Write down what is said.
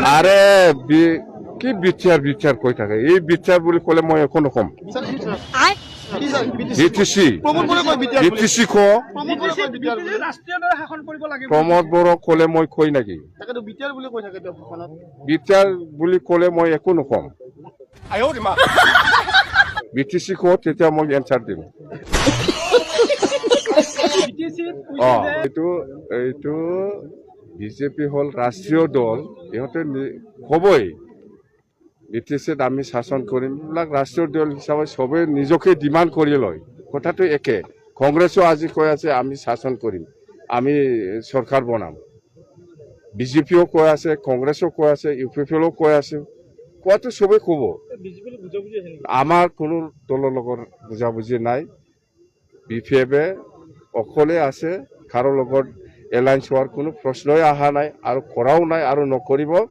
আৰে কি বিচাৰ কৈ থাকে এই বিচাৰ বুলি ক'লে মই একো নকম বিটিসি প্ৰমোদ বড়োক ক'লে মই কৈ নেকি বিচার বুলি ক'লে মই একো নকম বিটিসি কো তেতিয়া মই এনসার দিম এইটো বিজেপি হল রাষ্ট্রীয় দল ইহঁতে কবই বিটিসিত আমি শাসন কৰিম এইবিলাক ৰাষ্ট্ৰীয় দল হিচাপে সবে নিজকে ডিমান্ড কৰি লয় কথাটো একে কংগ্ৰেছো আজি কৈ আছে আমি শাসন কৰিম আমি সৰকাৰ বনাম বিজেপিও কৈ আছে কংগ্ৰেছো কৈ আছে ইউপিপিএলও কৈ আছে কোৱাটো সবে কব আমাৰ কোনো দলৰ লগত বুজাবুজি নাই বিপিএফে অকলে আছে কাৰো লগত এলায়েন্স হোৱাৰ কোনো প্ৰশ্নই অহা নাই আৰু কৰাও নাই আৰু নকৰিব